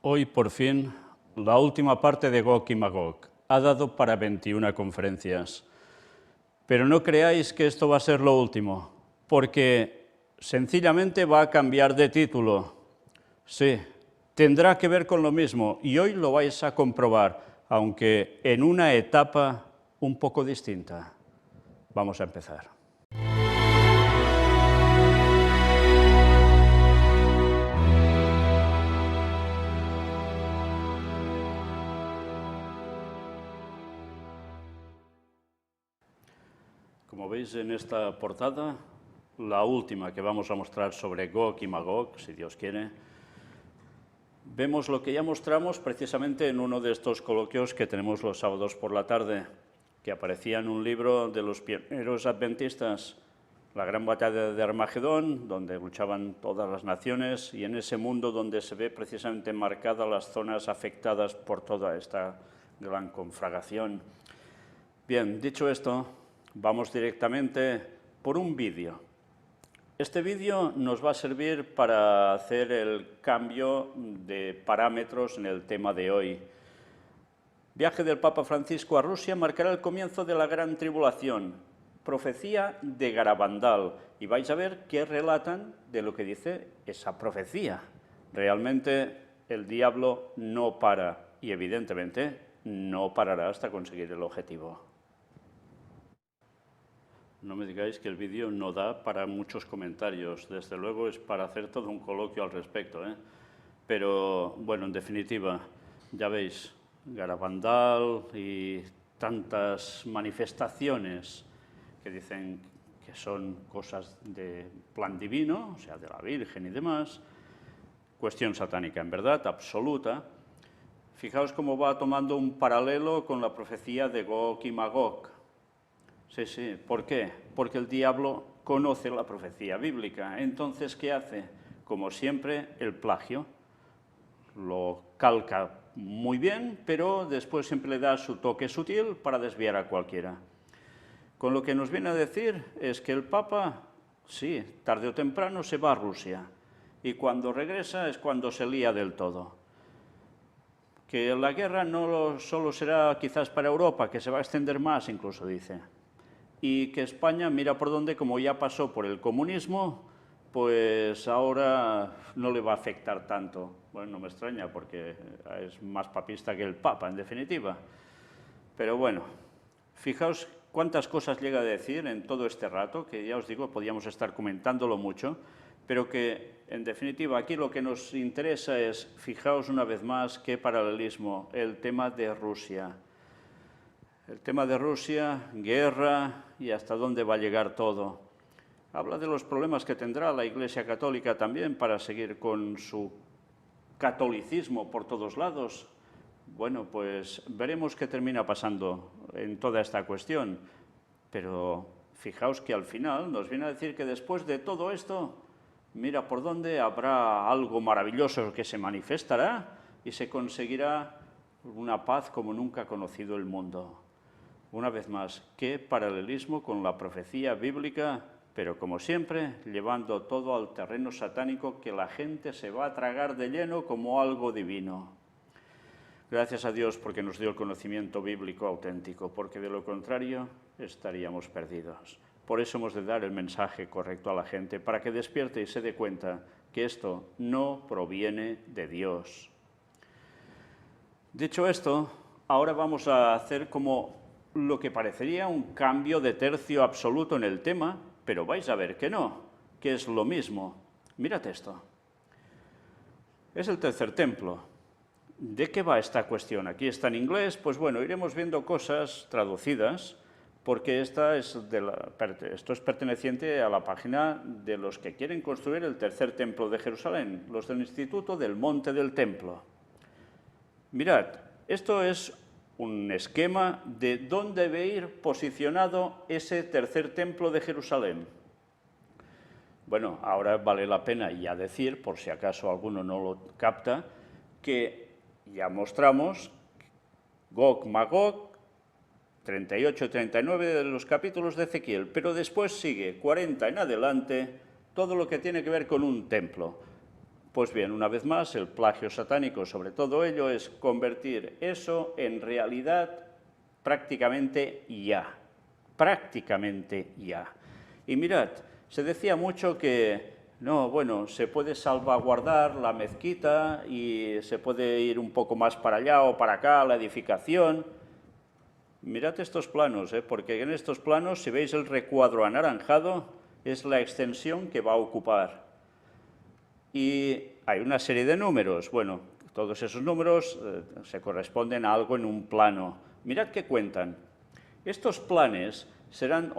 Hoy, por fin, la última parte de Gog y Magog. Ha dado para 21 conferencias. Pero no creáis que esto va a ser lo último, porque sencillamente va a cambiar de título. Sí, tendrá que ver con lo mismo, y hoy lo vais a comprobar, aunque en una etapa un poco distinta. Vamos a empezar. Como veis en esta portada, la última que vamos a mostrar sobre Gog y Magog, si Dios quiere, vemos lo que ya mostramos precisamente en uno de estos coloquios que tenemos los sábados por la tarde, que aparecía en un libro de los pioneros adventistas, la gran batalla de Armagedón, donde luchaban todas las naciones, y en ese mundo donde se ve precisamente marcadas las zonas afectadas por toda esta gran conflagración. Bien, dicho esto, vamos directamente por un vídeo. Este vídeo nos va a servir para hacer el cambio de parámetros en el tema de hoy. Viaje del Papa Francisco a Rusia marcará el comienzo de la gran tribulación. Profecía de Garabandal. Y vais a ver qué relatan de lo que dice esa profecía. Realmente el diablo no para y evidentemente no parará hasta conseguir el objetivo. No me digáis que el vídeo no da para muchos comentarios, desde luego es para hacer todo un coloquio al respecto, ¿eh? Pero, bueno, en definitiva, ya veis, Garabandal y tantas manifestaciones que dicen que son cosas de plan divino, o sea, de la Virgen y demás, cuestión satánica, en verdad, absoluta. Fijaos cómo va tomando un paralelo con la profecía de Gog y Magog. Sí, ¿por qué? Porque el diablo conoce la profecía bíblica. Entonces, ¿qué hace? Como siempre, el plagio. Lo calca muy bien, pero después siempre le da su toque sutil para desviar a cualquiera. Con lo que nos viene a decir es que el Papa, sí, tarde o temprano se va a Rusia. Y cuando regresa es cuando se lía del todo. Que la guerra no solo será quizás para Europa, que se va a extender más, incluso dice. Y que España, mira por dónde, como ya pasó por el comunismo, pues ahora no le va a afectar tanto. Bueno, no me extraña, porque es más papista que el Papa, en definitiva. Pero bueno, fijaos cuántas cosas llega a decir en todo este rato, que ya os digo, podíamos estar comentándolo mucho, pero que, en definitiva, aquí lo que nos interesa es, fijaos una vez más, qué paralelismo, el tema de Rusia. El tema de Rusia, guerra y hasta dónde va a llegar todo. Habla de los problemas que tendrá la Iglesia Católica también para seguir con su catolicismo por todos lados. Bueno, pues veremos qué termina pasando en toda esta cuestión. Pero fijaos que al final nos viene a decir que después de todo esto, mira por dónde habrá algo maravilloso que se manifestará y se conseguirá una paz como nunca ha conocido el mundo. Una vez más, qué paralelismo con la profecía bíblica, pero como siempre, llevando todo al terreno satánico que la gente se va a tragar de lleno como algo divino. Gracias a Dios porque nos dio el conocimiento bíblico auténtico, porque de lo contrario estaríamos perdidos. Por eso hemos de dar el mensaje correcto a la gente, para que despierte y se dé cuenta que esto no proviene de Dios. Dicho esto, ahora vamos a hacer como lo que parecería un cambio de tercio absoluto en el tema, pero vais a ver que no, que es lo mismo. Mirad esto. Es el tercer templo. ¿De qué va esta cuestión? Aquí está en inglés, pues bueno, iremos viendo cosas traducidas, porque esto es perteneciente a la página de los que quieren construir el tercer templo de Jerusalén, los del Instituto del Monte del Templo. Mirad, esto es un esquema de dónde debe ir posicionado ese tercer templo de Jerusalén. Bueno, ahora vale la pena ya decir, por si acaso alguno no lo capta, que ya mostramos Gog, Magog, 38 y 39 de los capítulos de Ezequiel, pero después sigue 40 en adelante todo lo que tiene que ver con un templo. Pues bien, una vez más, el plagio satánico sobre todo ello es convertir eso en realidad prácticamente ya. Prácticamente ya. Y mirad, se decía mucho que, no, bueno, se puede salvaguardar la mezquita y se puede ir un poco más para allá o para acá, la edificación. Mirad estos planos, porque en estos planos, si veis el recuadro anaranjado, es la extensión que va a ocupar. Y hay una serie de números. Bueno, todos esos números se corresponden a algo en un plano. Mirad qué cuentan. Estos planos serán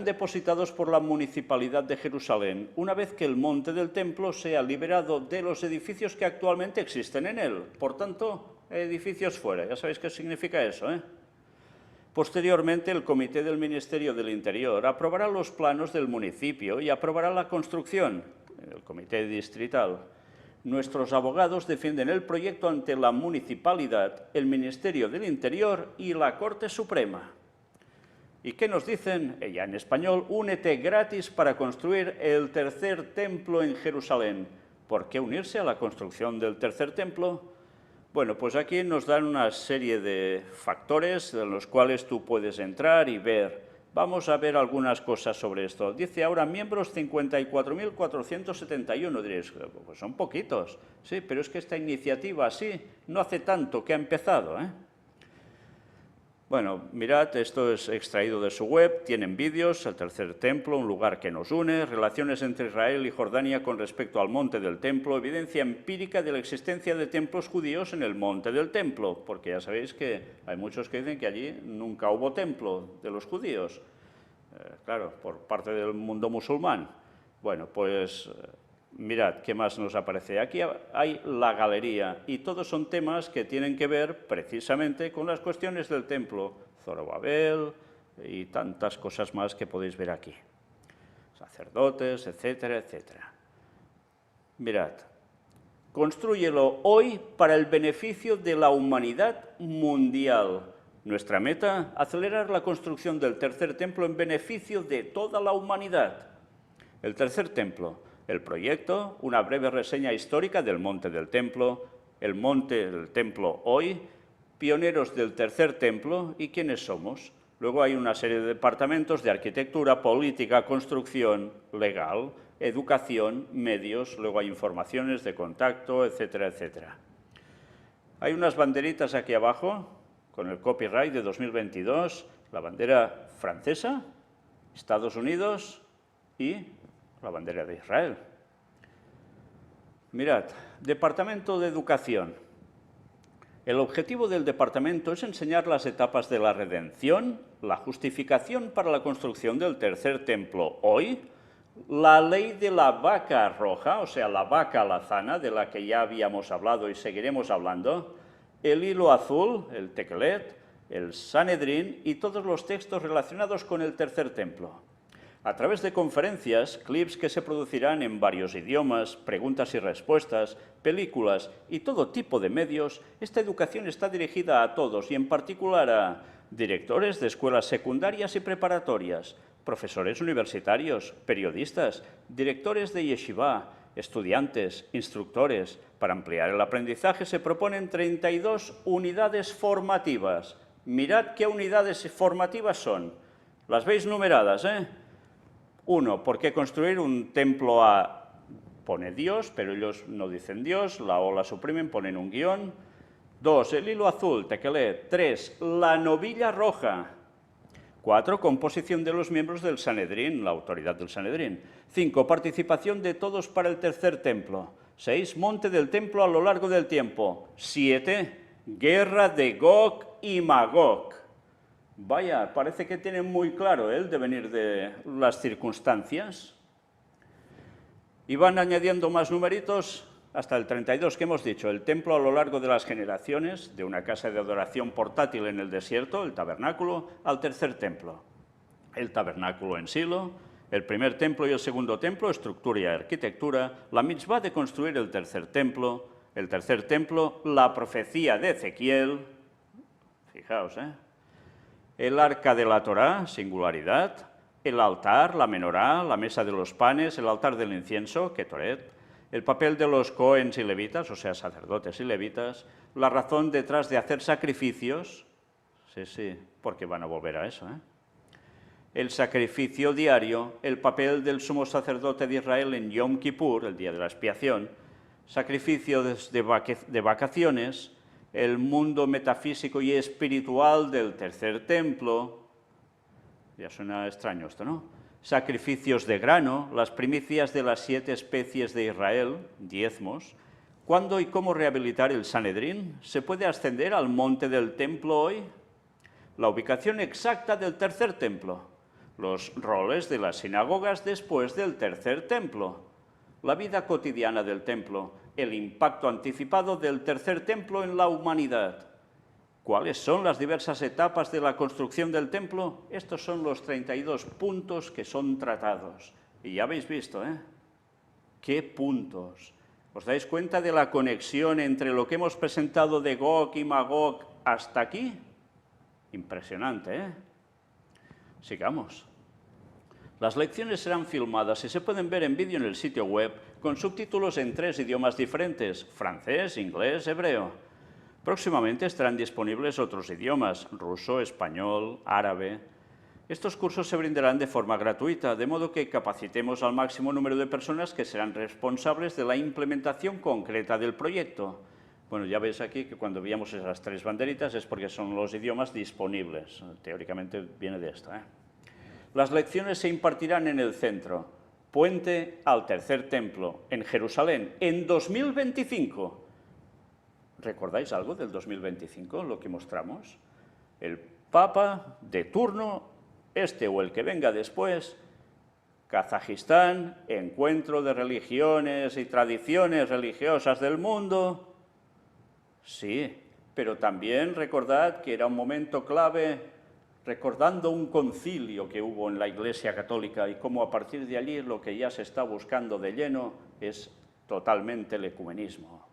depositados por la Municipalidad de Jerusalén una vez que el monte del templo sea liberado de los edificios que actualmente existen en él. Por tanto, edificios fuera. Ya sabéis qué significa eso, Posteriormente, el Comité del Ministerio del Interior aprobará los planos del municipio y aprobará la construcción, el Comité Distrital. Nuestros abogados defienden el proyecto ante la Municipalidad, el Ministerio del Interior y la Corte Suprema. ¿Y qué nos dicen? Ya en español, únete gratis para construir el tercer templo en Jerusalén. ¿Por qué unirse a la construcción del tercer templo? Bueno, pues aquí nos dan una serie de factores en los cuales tú puedes entrar y ver. Vamos a ver algunas cosas sobre esto. Dice ahora miembros 54.471. Diréis, pues son poquitos. Sí, pero es que esta iniciativa así no hace tanto que ha empezado, Bueno, mirad, esto es extraído de su web, tienen vídeos, el tercer templo, un lugar que nos une, relaciones entre Israel y Jordania con respecto al monte del templo, evidencia empírica de la existencia de templos judíos en el monte del templo, porque ya sabéis que hay muchos que dicen que allí nunca hubo templo de los judíos, claro, por parte del mundo musulmán. Bueno, pues mirad, ¿qué más nos aparece? Aquí hay la galería y todos son temas que tienen que ver precisamente con las cuestiones del templo, Zorobabel y tantas cosas más que podéis ver aquí. Sacerdotes, etcétera, etcétera. Mirad, constrúyelo hoy para el beneficio de la humanidad mundial. Nuestra meta, acelerar la construcción del tercer templo en beneficio de toda la humanidad. El tercer templo. El proyecto, una breve reseña histórica del monte del templo, el monte del templo hoy, pioneros del tercer templo y quiénes somos. Luego hay una serie de departamentos de arquitectura, política, construcción, legal, educación, medios, luego hay informaciones de contacto, etcétera, etcétera. Hay unas banderitas aquí abajo con el copyright de 2022, la bandera francesa, Estados Unidos y la bandera de Israel. Mirad, Departamento de Educación. El objetivo del departamento es enseñar las etapas de la redención, la justificación para la construcción del tercer templo hoy, la ley de la vaca roja, o sea, la vaca alazana, de la que ya habíamos hablado y seguiremos hablando, el hilo azul, el Tekelet, el Sanedrín y todos los textos relacionados con el tercer templo. A través de conferencias, clips que se producirán en varios idiomas, preguntas y respuestas, películas y todo tipo de medios, esta educación está dirigida a todos y en particular a directores de escuelas secundarias y preparatorias, profesores universitarios, periodistas, directores de yeshiva, estudiantes, instructores. Para ampliar el aprendizaje se proponen 32 unidades formativas. Mirad qué unidades formativas son. Las veis numeradas, 1, ¿por qué construir un templo A? Pone Dios, pero ellos no dicen Dios, la O la suprimen, ponen un guión. 2, el hilo azul, Tekelet. 3, la novilla roja. 4, composición de los miembros del Sanedrín, la autoridad del Sanedrín. 5, participación de todos para el tercer templo. 6, monte del templo a lo largo del tiempo. 7, guerra de Gog y Magog. Vaya, parece que tienen muy claro el devenir de las circunstancias. Y van añadiendo más numeritos hasta el 32 que hemos dicho. El templo a lo largo de las generaciones, de una casa de adoración portátil en el desierto, el tabernáculo, al tercer templo. El tabernáculo en Silo, el primer templo y el segundo templo, estructura y arquitectura, la mitzvah de construir el tercer templo, la profecía de Ezequiel, fijaos, el arca de la Torá, singularidad, el altar, la menorá, la mesa de los panes, el altar del incienso, Ketoret, el papel de los cohens y levitas, o sea, sacerdotes y levitas, la razón detrás de hacer sacrificios, sí, porque van a volver a eso, el sacrificio diario, el papel del sumo sacerdote de Israel en Yom Kippur, el día de la expiación, sacrificios de vacaciones, el mundo metafísico y espiritual del tercer templo, ya suena extraño esto, ¿no? Sacrificios de grano, las primicias de las 7 especies de Israel, diezmos. ¿Cuándo y cómo rehabilitar el Sanedrín? ¿Se puede ascender al monte del templo hoy? La ubicación exacta del tercer templo. Los roles de las sinagogas después del tercer templo. La vida cotidiana del templo. El impacto anticipado del tercer templo en la humanidad. ¿Cuáles son las diversas etapas de la construcción del templo? Estos son los 32 puntos que son tratados. Y ya habéis visto, ¿Qué puntos? ¿Os dais cuenta de la conexión entre lo que hemos presentado de Gog y Magog hasta aquí? Impresionante, Sigamos. Las lecciones serán filmadas y se pueden ver en vídeo en el sitio web con subtítulos en 3 idiomas diferentes, francés, inglés, hebreo. Próximamente estarán disponibles otros idiomas, ruso, español, árabe. Estos cursos se brindarán de forma gratuita, de modo que capacitemos al máximo número de personas que serán responsables de la implementación concreta del proyecto. Bueno, ya veis aquí que cuando veíamos esas 3 banderitas es porque son los idiomas disponibles. Teóricamente viene de esto, Las lecciones se impartirán en el centro, Puente al Tercer Templo, en Jerusalén, en 2025. ¿Recordáis algo del 2025, lo que mostramos? El Papa de turno, este o el que venga después, Kazajistán, encuentro de religiones y tradiciones religiosas del mundo. Sí, pero también recordad que era un momento clave, recordando un concilio que hubo en la Iglesia Católica y cómo a partir de allí lo que ya se está buscando de lleno es totalmente el ecumenismo.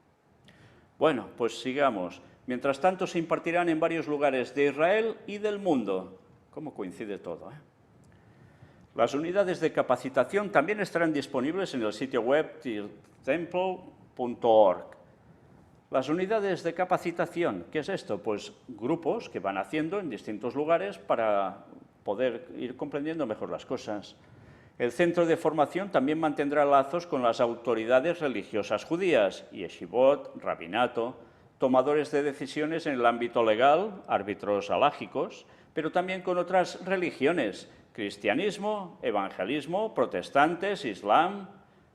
Bueno, pues sigamos. Mientras tanto, se impartirán en varios lugares de Israel y del mundo. ¿Cómo coincide todo, Las unidades de capacitación también estarán disponibles en el sitio web temple.org. Las unidades de capacitación, ¿qué es esto? Pues grupos que van haciendo en distintos lugares para poder ir comprendiendo mejor las cosas. El centro de formación también mantendrá lazos con las autoridades religiosas judías, yeshivot, rabinato, tomadores de decisiones en el ámbito legal, árbitros halágicos, pero también con otras religiones, cristianismo, evangelismo, protestantes, islam.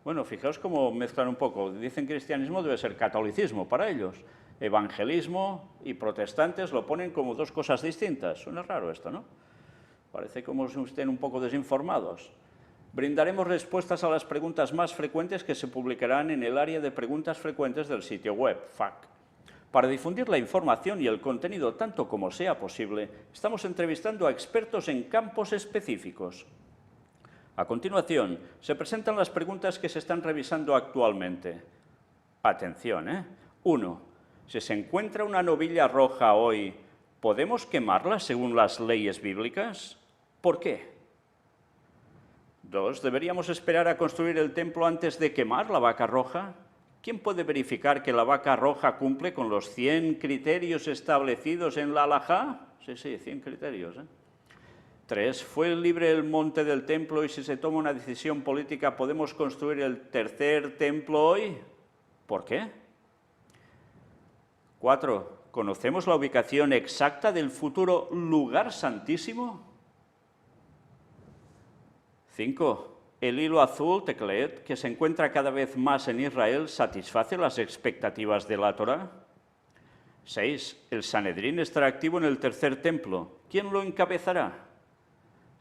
Bueno, fijaos cómo mezclan un poco. Dicen cristianismo, debe ser catolicismo para ellos. Evangelismo y protestantes lo ponen como 2 cosas distintas. Suena raro esto, ¿no? Parece como si estén un poco desinformados. Brindaremos respuestas a las preguntas más frecuentes que se publicarán en el área de preguntas frecuentes del sitio web, FAQ. Para difundir la información y el contenido tanto como sea posible, estamos entrevistando a expertos en campos específicos. A continuación, se presentan las preguntas que se están revisando actualmente. Atención, 1. Si se encuentra una novilla roja hoy, ¿podemos quemarla según las leyes bíblicas? ¿Por qué? 2. ¿Deberíamos esperar a construir el templo antes de quemar la vaca roja? ¿Quién puede verificar que la vaca roja cumple con los 100 criterios establecidos en la halajá? Sí, 100 criterios. 3. ¿Fue libre el monte del templo y si se toma una decisión política podemos construir el tercer templo hoy? ¿Por qué? 4. ¿Conocemos la ubicación exacta del futuro lugar santísimo? 5. ¿El hilo azul, Teclet, que se encuentra cada vez más en Israel, satisface las expectativas de la Torá? 6. ¿El Sanedrín estará activo en el tercer templo? ¿Quién lo encabezará?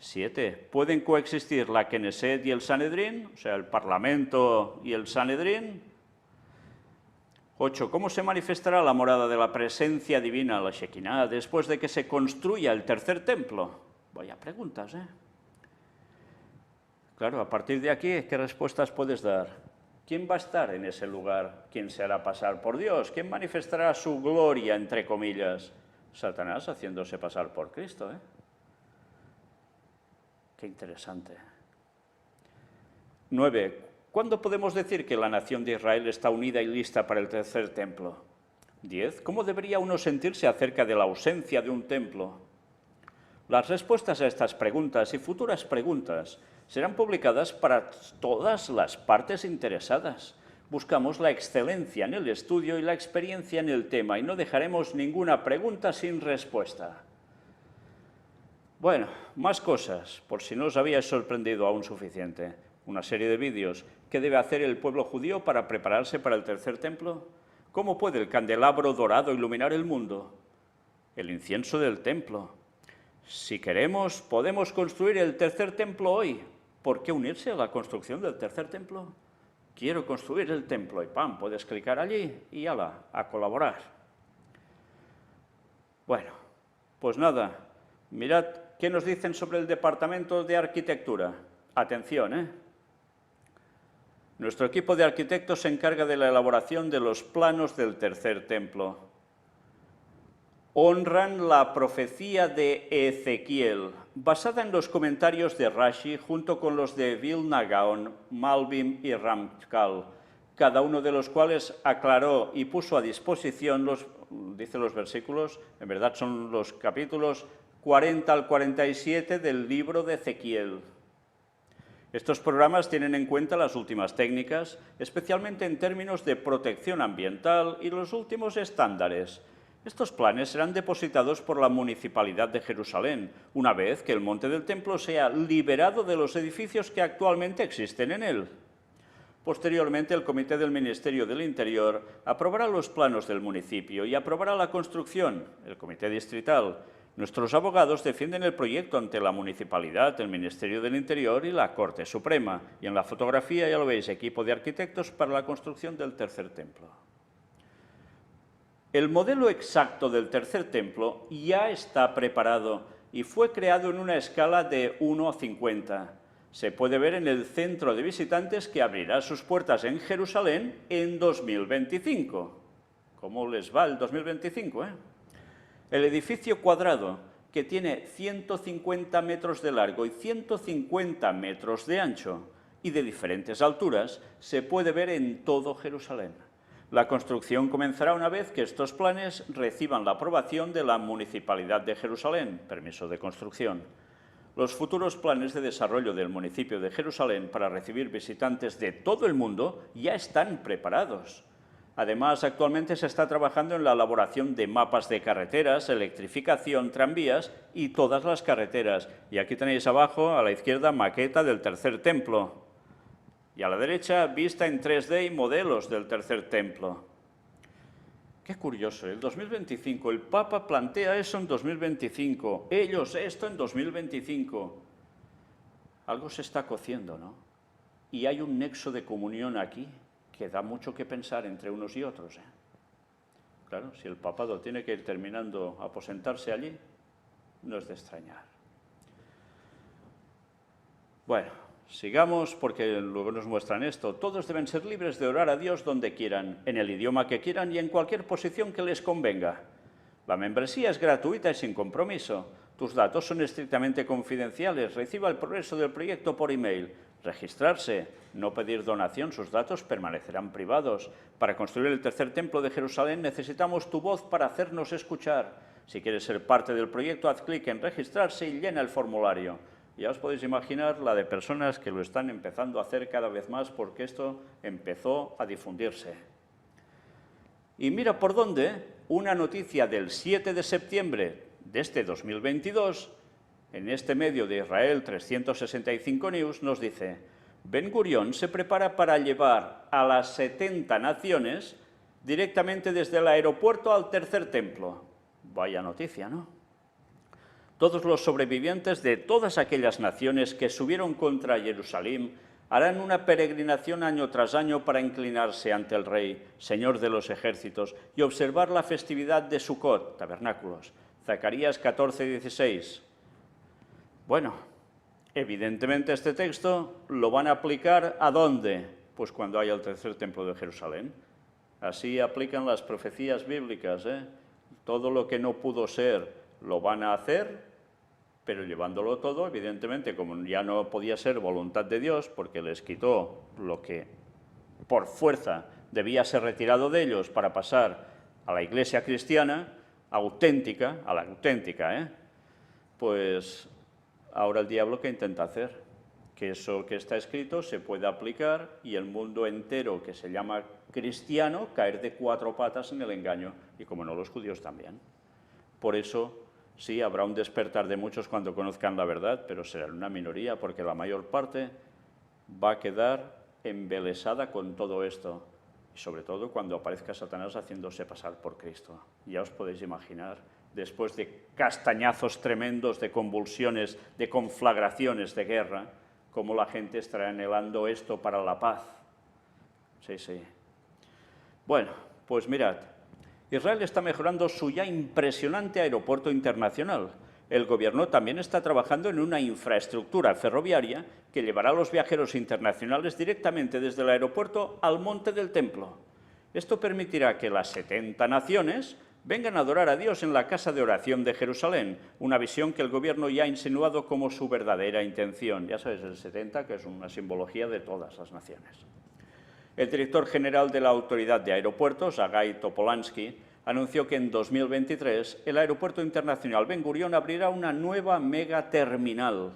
7. ¿Pueden coexistir la Knesset y el Sanedrín? O sea, el Parlamento y el Sanedrín. 8. ¿Cómo se manifestará la morada de la presencia divina, la Shekinah, después de que se construya el tercer templo? Vaya preguntas, Claro, a partir de aquí, ¿qué respuestas puedes dar? ¿Quién va a estar en ese lugar? ¿Quién se hará pasar por Dios? ¿Quién manifestará su gloria, entre comillas? Satanás haciéndose pasar por Cristo, Qué interesante. 9. ¿Cuándo podemos decir que la nación de Israel está unida y lista para el tercer templo? 10. ¿Cómo debería uno sentirse acerca de la ausencia de un templo? Las respuestas a estas preguntas y futuras preguntas serán publicadas para todas las partes interesadas. Buscamos la excelencia en el estudio y la experiencia en el tema y no dejaremos ninguna pregunta sin respuesta. Bueno, más cosas, por si no os habíais sorprendido aún suficiente. Una serie de vídeos. ¿Qué debe hacer el pueblo judío para prepararse para el tercer templo? ¿Cómo puede el candelabro dorado iluminar el mundo? El incienso del templo. Si queremos, podemos construir el tercer templo hoy. ¿Por qué unirse a la construcción del tercer templo? Quiero construir el templo y ¡pam! Puedes clicar allí y ¡hala! A colaborar. Bueno, pues nada, mirad qué nos dicen sobre el departamento de arquitectura. Atención, ¿eh? Nuestro equipo de arquitectos se encarga de la elaboración de los planos del tercer templo. Honran la profecía de Ezequiel, basada en los comentarios de Rashi, junto con los de Vilna Gaon, Malbim y Ramchal, cada uno de los cuales aclaró y puso a disposición dice los versículos, en verdad son los capítulos 40 al 47 del libro de Ezequiel. Estos programas tienen en cuenta las últimas técnicas, especialmente en términos de protección ambiental y los últimos estándares. Estos planes serán depositados por la Municipalidad de Jerusalén, una vez que el monte del templo sea liberado de los edificios que actualmente existen en él. Posteriormente, el Comité del Ministerio del Interior aprobará los planos del municipio y aprobará la construcción, el Comité Distrital. Nuestros abogados defienden el proyecto ante la Municipalidad, el Ministerio del Interior y la Corte Suprema. Y en la fotografía ya lo veis, equipo de arquitectos para la construcción del tercer templo. El modelo exacto del tercer templo ya está preparado y fue creado en una escala de 1 a 50. Se puede ver en el centro de visitantes que abrirá sus puertas en Jerusalén en 2025. ¿Cómo les va el 2025, El edificio cuadrado, que tiene 150 metros de largo y 150 metros de ancho y de diferentes alturas, se puede ver en todo Jerusalén. La construcción comenzará una vez que estos planes reciban la aprobación de la Municipalidad de Jerusalén, permiso de construcción. Los futuros planes de desarrollo del municipio de Jerusalén para recibir visitantes de todo el mundo ya están preparados. Además, actualmente se está trabajando en la elaboración de mapas de carreteras, electrificación, tranvías y todas las carreteras. Y aquí tenéis abajo, a la izquierda, maqueta del tercer templo. Y a la derecha, vista en 3D y modelos del tercer templo. Qué curioso, el 2025, el Papa plantea eso en 2025, ellos esto en 2025. Algo se está cociendo, ¿no? Y hay un nexo de comunión aquí que da mucho que pensar entre unos y otros. Claro, si el papado tiene que ir terminando a aposentarse allí, no es de extrañar. Bueno, sigamos porque luego nos muestran esto. Todos deben ser libres de orar a Dios donde quieran, en el idioma que quieran y en cualquier posición que les convenga. La membresía es gratuita y sin compromiso. Tus datos son estrictamente confidenciales. Reciba el progreso del proyecto por email. Registrarse, no pedir donación, sus datos permanecerán privados. Para construir el tercer templo de Jerusalén necesitamos tu voz para hacernos escuchar. Si quieres ser parte del proyecto, haz clic en registrarse y llena el formulario. Ya os podéis imaginar la de personas que lo están empezando a hacer cada vez más porque esto empezó a difundirse. Y mira por dónde, una noticia del 7 de septiembre de este 2022, en este medio de Israel 365 News, nos dice: Ben Gurión se prepara para llevar a las 70 naciones directamente desde el aeropuerto al tercer templo. Vaya noticia, ¿no? Todos los sobrevivientes de todas aquellas naciones que subieron contra Jerusalén harán una peregrinación año tras año para inclinarse ante el Rey, Señor de los ejércitos, y observar la festividad de Sukkot, tabernáculos. Zacarías 14:16. Bueno, evidentemente este texto lo van a aplicar ¿a dónde? Pues cuando haya el tercer templo de Jerusalén. Así aplican las profecías bíblicas, Todo lo que no pudo ser lo van a hacer pero llevándolo todo, evidentemente, como ya no podía ser voluntad de Dios, porque les quitó lo que por fuerza debía ser retirado de ellos para pasar a la Iglesia cristiana, auténtica, a la auténtica, pues ahora el diablo ¿qué intenta hacer? Que eso que está escrito se pueda aplicar y el mundo entero que se llama cristiano caer de 4 patas en el engaño, y como no los judíos también. Por eso sí, habrá un despertar de muchos cuando conozcan la verdad, pero será una minoría, porque la mayor parte va a quedar embelesada con todo esto, y sobre todo cuando aparezca Satanás haciéndose pasar por Cristo. Ya os podéis imaginar, después de castañazos tremendos, de convulsiones, de conflagraciones de guerra, cómo la gente estará anhelando esto para la paz. Sí, sí. Bueno, pues mirad, Israel está mejorando su ya impresionante aeropuerto internacional. El gobierno también está trabajando en una infraestructura ferroviaria que llevará a los viajeros internacionales directamente desde el aeropuerto al Monte del Templo. Esto permitirá que las 70 naciones vengan a adorar a Dios en la Casa de Oración de Jerusalén, una visión que el gobierno ya ha insinuado como su verdadera intención. Ya sabes, el 70, que es una simbología de todas las naciones. El director general de la Autoridad de Aeropuertos, Hagai Topolansky, anunció que en 2023 el Aeropuerto Internacional Ben Gurión abrirá una nueva megaterminal.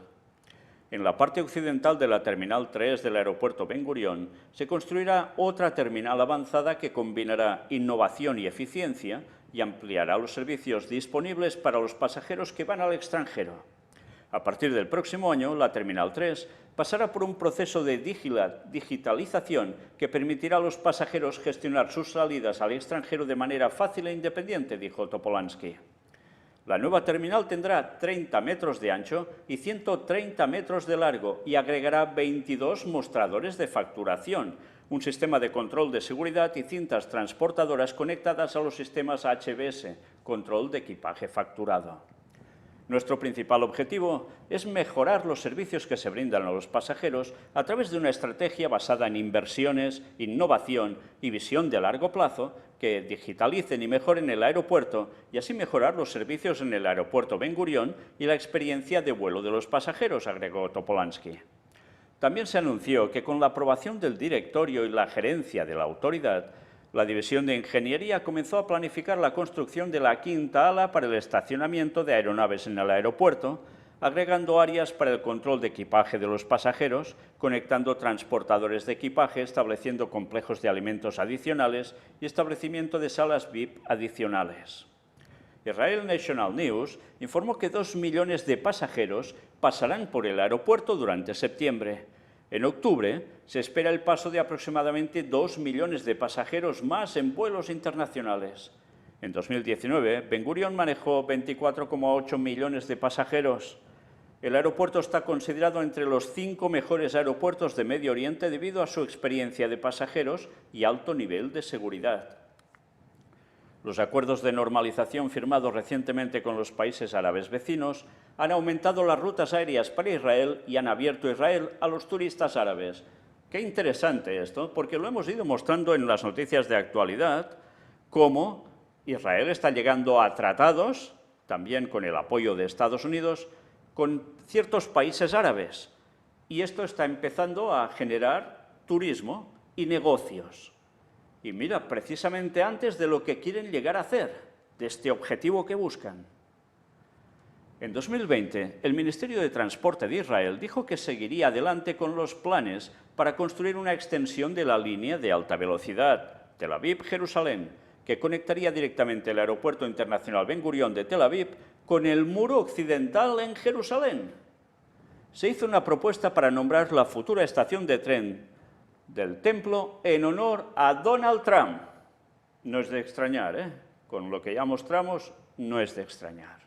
En la parte occidental de la Terminal 3 del Aeropuerto Ben Gurión se construirá otra terminal avanzada que combinará innovación y eficiencia y ampliará los servicios disponibles para los pasajeros que van al extranjero. A partir del próximo año, la Terminal 3 pasará por un proceso de digitalización que permitirá a los pasajeros gestionar sus salidas al extranjero de manera fácil e independiente, dijo Topolansky. La nueva terminal tendrá 30 metros de ancho y 130 metros de largo y agregará 22 mostradores de facturación, un sistema de control de seguridad y cintas transportadoras conectadas a los sistemas HBS, control de equipaje facturado. Nuestro principal objetivo es mejorar los servicios que se brindan a los pasajeros a través de una estrategia basada en inversiones, innovación y visión de largo plazo que digitalicen y mejoren el aeropuerto y así mejorar los servicios en el aeropuerto Ben Gurión y la experiencia de vuelo de los pasajeros, agregó Topolansky. También se anunció que con la aprobación del directorio y la gerencia de la autoridad, la División de Ingeniería comenzó a planificar la construcción de la quinta ala para el estacionamiento de aeronaves en el aeropuerto, agregando áreas para el control de equipaje de los pasajeros, conectando transportadores de equipaje, estableciendo complejos de alimentos adicionales y establecimiento de salas VIP adicionales. Israel National News informó que 2 millones de pasajeros pasarán por el aeropuerto durante septiembre. En octubre se espera el paso de aproximadamente 2 millones de pasajeros más en vuelos internacionales. En 2019, Ben Gurión manejó 24,8 millones de pasajeros. El aeropuerto está considerado entre los 5 mejores aeropuertos de Medio Oriente debido a su experiencia de pasajeros y alto nivel de seguridad. Los acuerdos de normalización firmados recientemente con los países árabes vecinos han aumentado las rutas aéreas para Israel y han abierto Israel a los turistas árabes. Qué interesante esto, porque lo hemos ido mostrando en las noticias de actualidad, cómo Israel está llegando a tratados, también con el apoyo de Estados Unidos, con ciertos países árabes. Y esto está empezando a generar turismo y negocios. Y mira, precisamente antes de lo que quieren llegar a hacer, de este objetivo que buscan. En 2020, el Ministerio de Transporte de Israel dijo que seguiría adelante con los planes para construir una extensión de la línea de alta velocidad Tel Aviv-Jerusalén, que conectaría directamente el Aeropuerto Internacional Ben Gurión de Tel Aviv con el muro occidental en Jerusalén. Se hizo una propuesta para nombrar la futura estación de tren del templo en honor a Donald Trump. No es de extrañar, Con lo que ya mostramos, no es de extrañar.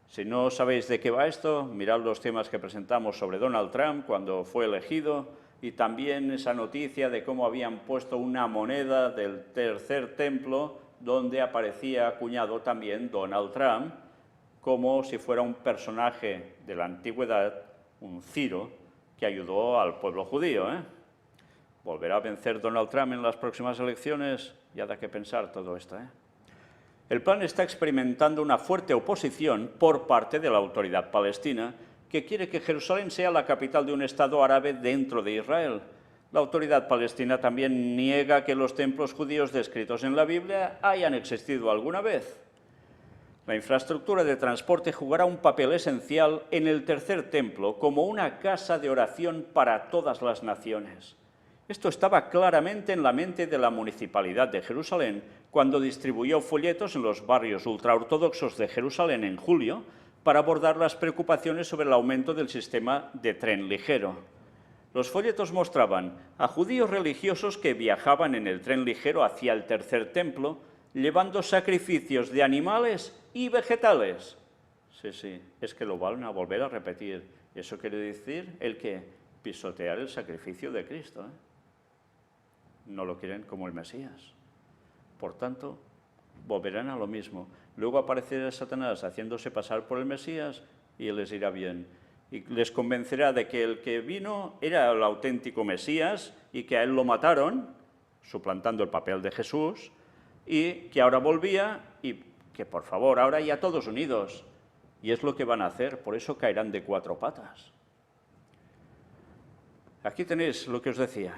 Si no sabéis de qué va esto, mirad los temas que presentamos sobre Donald Trump cuando fue elegido y también esa noticia de cómo habían puesto una moneda del tercer templo donde aparecía acuñado también Donald Trump como si fuera un personaje de la antigüedad, un Ciro, que ayudó al pueblo judío, ¿Volverá a vencer Donald Trump en las próximas elecciones? Ya da que pensar todo esto, El plan está experimentando una fuerte oposición por parte de la autoridad palestina, que quiere que Jerusalén sea la capital de un Estado árabe dentro de Israel. La autoridad palestina también niega que los templos judíos descritos en la Biblia hayan existido alguna vez. La infraestructura de transporte jugará un papel esencial en el tercer templo como una casa de oración para todas las naciones. Esto estaba claramente en la mente de la Municipalidad de Jerusalén cuando distribuyó folletos en los barrios ultraortodoxos de Jerusalén en julio para abordar las preocupaciones sobre el aumento del sistema de tren ligero. Los folletos mostraban a judíos religiosos que viajaban en el tren ligero hacia el tercer templo, llevando sacrificios de animales y vegetales. Sí, es que lo van a volver a repetir. Eso quiere decir el que pisotear el sacrificio de Cristo. No lo quieren como el Mesías. Por tanto, volverán a lo mismo. Luego aparecerá Satanás haciéndose pasar por el Mesías y les irá bien. Y les convencerá de que el que vino era el auténtico Mesías y que a él lo mataron, suplantando el papel de Jesús, y que ahora volvía y que, por favor, ahora ya todos unidos. Y es lo que van a hacer, por eso caerán de 4 patas. Aquí tenéis lo que os decía.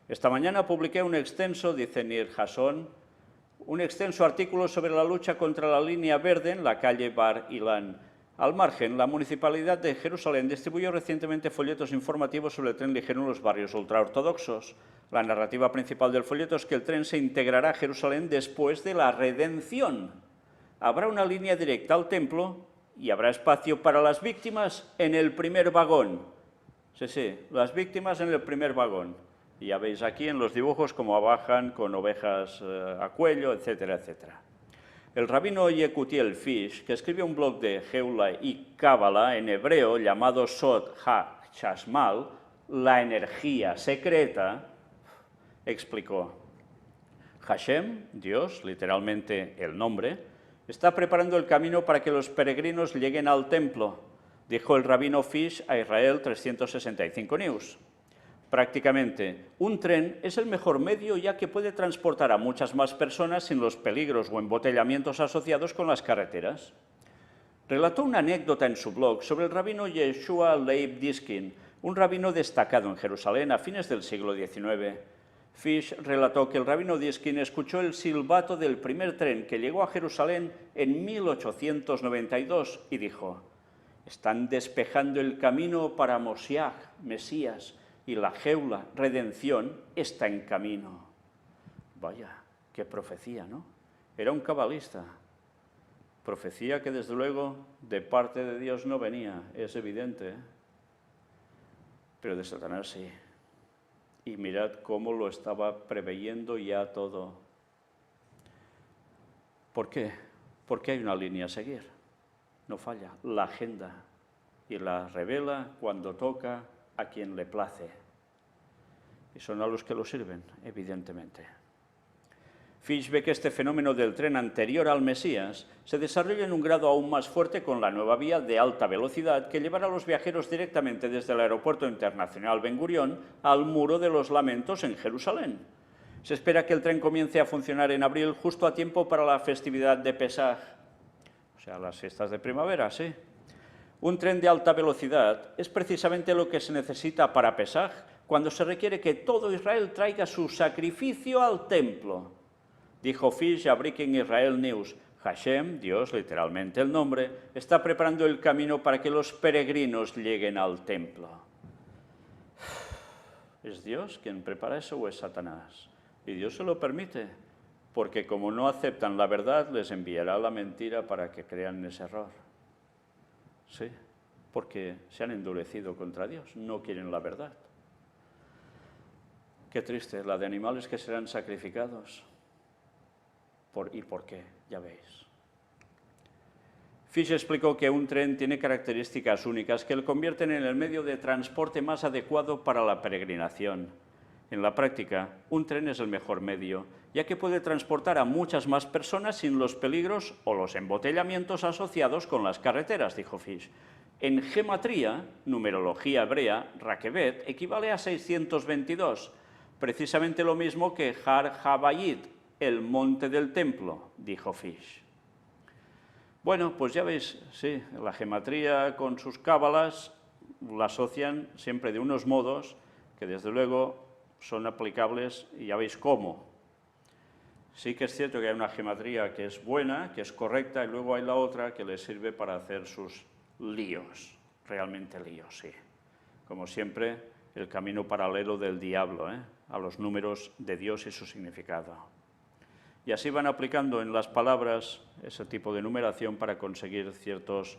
Esta mañana publiqué un extenso, dice Nir Hasson, un extenso artículo sobre la lucha contra la línea verde en la calle Bar Ilan. Al margen, la Municipalidad de Jerusalén distribuyó recientemente folletos informativos sobre el tren ligero en los barrios ultraortodoxos. La narrativa principal del folleto es que el tren se integrará a Jerusalén después de la redención. Habrá una línea directa al templo y habrá espacio para las víctimas en el primer vagón. Sí, las víctimas en el primer vagón. Y ya veis aquí en los dibujos cómo bajan con ovejas a cuello, etcétera, etcétera. El rabino Yekutiel Fish, que escribe un blog de Geula y Cábala en hebreo llamado Sod HaChashmal, la energía secreta, explicó: Hashem, Dios, literalmente el nombre, está preparando el camino para que los peregrinos lleguen al templo, dijo el rabino Fish a Israel 365 News. Prácticamente, un tren es el mejor medio ya que puede transportar a muchas más personas sin los peligros o embotellamientos asociados con las carreteras. Relató una anécdota en su blog sobre el rabino Yeshua Leib Diskin, un rabino destacado en Jerusalén a fines del siglo XIX. Fish relató que el rabino Diskin escuchó el silbato del primer tren que llegó a Jerusalén en 1892 y dijo: «Están despejando el camino para Moshiach, Mesías, y la Geula, redención, está en camino». Vaya, qué profecía, ¿no? Era un cabalista. Profecía que desde luego de parte de Dios no venía, es evidente, pero de Satanás sí. Y mirad cómo lo estaba preveyendo ya todo. ¿Por qué? Porque hay una línea a seguir. No falla, la agenda. Y la revela cuando toca a quien le place. Y son a los que lo sirven, evidentemente. Fish ve que este fenómeno del tren anterior al Mesías se desarrolla en un grado aún más fuerte con la nueva vía de alta velocidad que llevará a los viajeros directamente desde el Aeropuerto Internacional Ben Gurión al Muro de los Lamentos en Jerusalén. Se espera que el tren comience a funcionar en abril, justo a tiempo para la festividad de Pesaj, o sea, las fiestas de primavera, sí. Un tren de alta velocidad es precisamente lo que se necesita para Pesaj, cuando se requiere que todo Israel traiga su sacrificio al templo. Dijo Fish a Breaking Israel News: Hashem, Dios, literalmente el nombre, está preparando el camino para que los peregrinos lleguen al templo. ¿Es Dios quien prepara eso o es Satanás? Y Dios se lo permite, porque como no aceptan la verdad, les enviará la mentira para que crean en ese error. Sí, porque se han endurecido contra Dios, no quieren la verdad. Qué triste, la de animales que serán sacrificados. ¿Y por qué? Ya veis. Fish explicó que un tren tiene características únicas que lo convierten en el medio de transporte más adecuado para la peregrinación. En la práctica, un tren es el mejor medio, ya que puede transportar a muchas más personas sin los peligros o los embotellamientos asociados con las carreteras, dijo Fish. En gematría, numerología hebrea, Rakebet equivale a 622, precisamente lo mismo que Har Habayit, el monte del templo, dijo Fish. Bueno, pues ya veis, sí, la gematría con sus cábalas la asocian siempre de unos modos que desde luego son aplicables y ya veis cómo. Sí que es cierto que hay una gematría que es buena, que es correcta, y luego hay la otra que les sirve para hacer sus líos, realmente líos, sí. Como siempre, el camino paralelo del diablo, a los números de Dios y su significado. Y así van aplicando en las palabras ese tipo de numeración para conseguir ciertas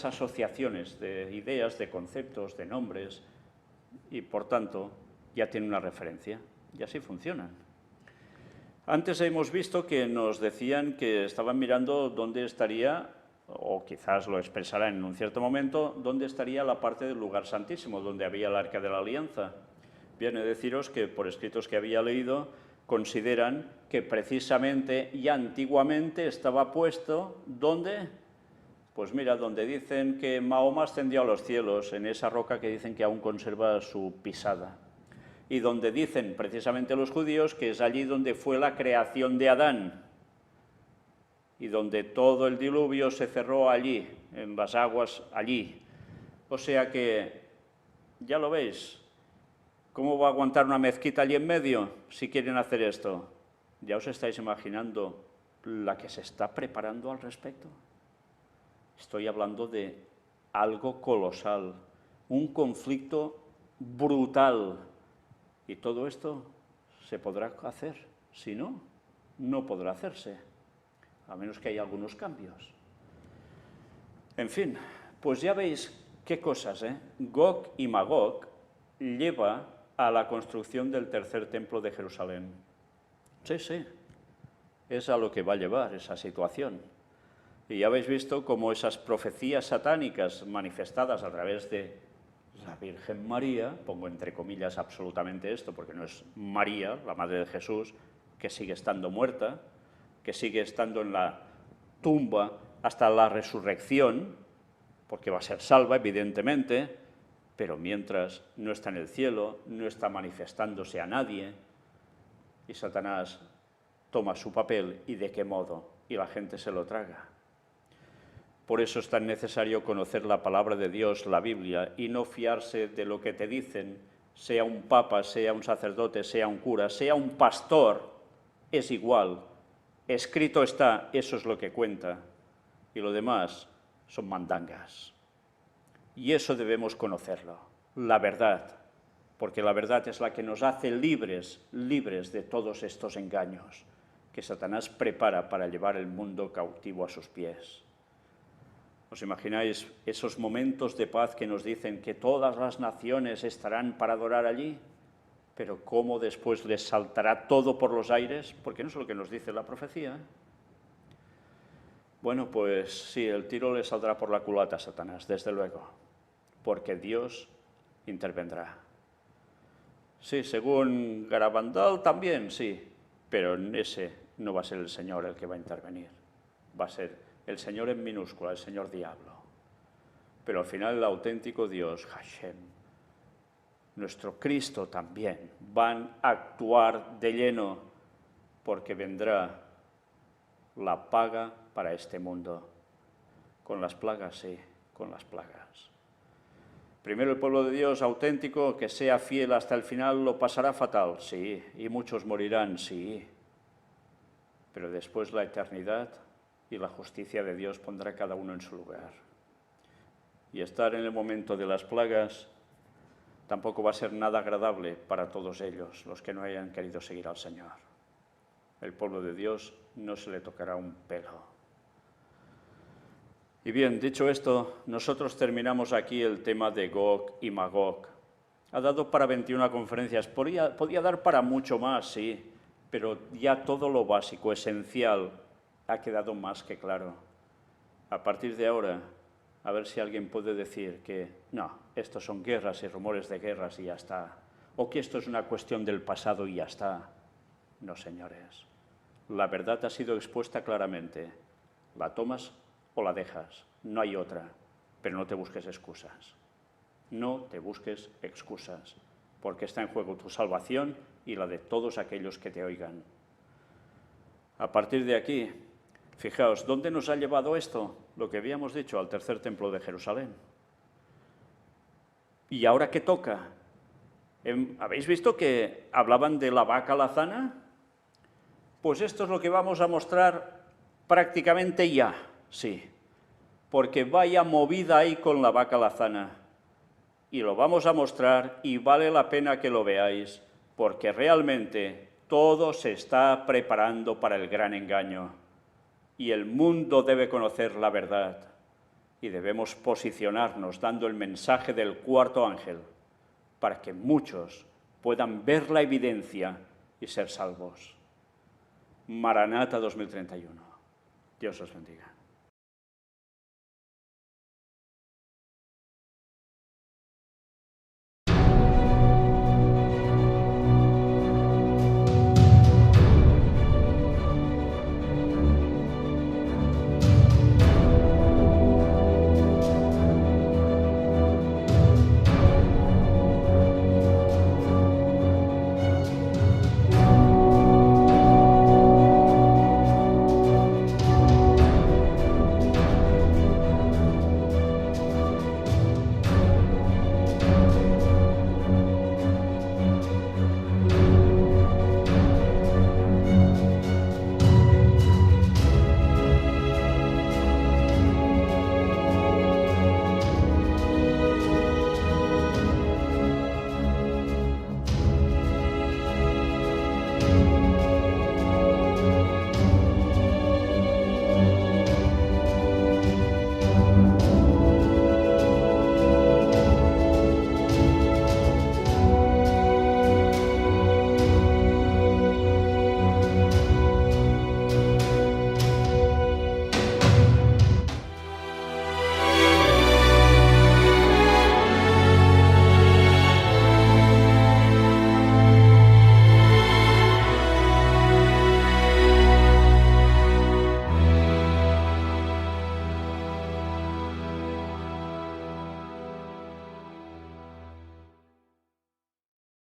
asociaciones de ideas, de conceptos, de nombres, y por tanto ya tienen una referencia, y así funcionan. Antes hemos visto que nos decían que estaban mirando dónde estaría, o quizás lo expresarán en un cierto momento, dónde estaría la parte del lugar santísimo, donde había el Arca de la Alianza. Viene a deciros que por escritos que había leído, consideran que precisamente y antiguamente estaba puesto, ¿dónde? Pues mira, donde dicen que Mahoma ascendió a los cielos, en esa roca que dicen que aún conserva su pisada. Y donde dicen precisamente los judíos que es allí donde fue la creación de Adán, y donde todo el diluvio se cerró allí, en las aguas allí. O sea que, ya lo veis, ¿cómo va a aguantar una mezquita allí en medio si quieren hacer esto? ¿Ya os estáis imaginando la que se está preparando al respecto? Estoy hablando de algo colosal, un conflicto brutal. Y todo esto se podrá hacer, si no, no podrá hacerse, a menos que haya algunos cambios. En fin, pues ya veis qué cosas, Gog y Magog lleva a la construcción del tercer templo de Jerusalén. Sí, sí, es a lo que va a llevar esa situación. Y ya habéis visto cómo esas profecías satánicas manifestadas a través de la Virgen María, pongo entre comillas absolutamente esto, porque no es María, la Madre de Jesús, que sigue estando muerta, que sigue estando en la tumba hasta la resurrección, porque va a ser salva, evidentemente, pero mientras no está en el cielo, no está manifestándose a nadie, y Satanás toma su papel, ¿y de qué modo? Y la gente se lo traga. Por eso es tan necesario conocer la palabra de Dios, la Biblia, y no fiarse de lo que te dicen, sea un papa, sea un sacerdote, sea un cura, sea un pastor, es igual. Escrito está, eso es lo que cuenta, y lo demás son mandangas. Y eso debemos conocerlo, la verdad, porque la verdad es la que nos hace libres de todos estos engaños que Satanás prepara para llevar el mundo cautivo a sus pies. ¿Os imagináis esos momentos de paz que nos dicen que todas las naciones estarán para adorar allí? Pero ¿cómo después les saltará todo por los aires? Porque no es lo que nos dice la profecía. Bueno, pues sí, el tiro le saldrá por la culata a Satanás, desde luego, porque Dios intervendrá. Sí, según Garabandal también, sí, pero en ese no va a ser el Señor el que va a intervenir, va a ser el Señor en minúscula, el Señor Diablo. Pero al final el auténtico Dios, Hashem, nuestro Cristo también, van a actuar de lleno porque vendrá la paga para este mundo. Con las plagas, sí, con las plagas. Primero el pueblo de Dios auténtico, que sea fiel hasta el final, lo pasará fatal, sí, y muchos morirán, sí. Pero después la eternidad y la justicia de Dios pondrá cada uno en su lugar. Y estar en el momento de las plagas tampoco va a ser nada agradable para todos ellos, los que no hayan querido seguir al Señor. El pueblo de Dios no se le tocará un pelo. Y bien, dicho esto, nosotros terminamos aquí el tema de Gog y Magog. Ha dado para 21 conferencias, podía dar para mucho más, sí, pero ya todo lo básico, esencial, ha quedado más que claro. A partir de ahora, a ver si alguien puede decir que no, estos son guerras y rumores de guerras y ya está, o que esto es una cuestión del pasado y ya está. No, señores, la verdad ha sido expuesta claramente. La tomas o la dejas, no hay otra, pero no te busques excusas. No te busques excusas, porque está en juego tu salvación y la de todos aquellos que te oigan. A partir de aquí, Fijaos, ¿dónde nos ha llevado esto? Lo que habíamos dicho, al tercer templo de Jerusalén. ¿Y ahora qué toca? ¿Habéis visto que hablaban de la vaca alazana? Pues esto es lo que vamos a mostrar prácticamente ya, sí. Porque vaya movida ahí con la vaca alazana. Y lo vamos a mostrar y vale la pena que lo veáis, porque realmente todo se está preparando para el gran engaño. Y el mundo debe conocer la verdad. Y debemos posicionarnos dando el mensaje del cuarto ángel, para que muchos puedan ver la evidencia y ser salvos. Maranata 2031. Dios os bendiga.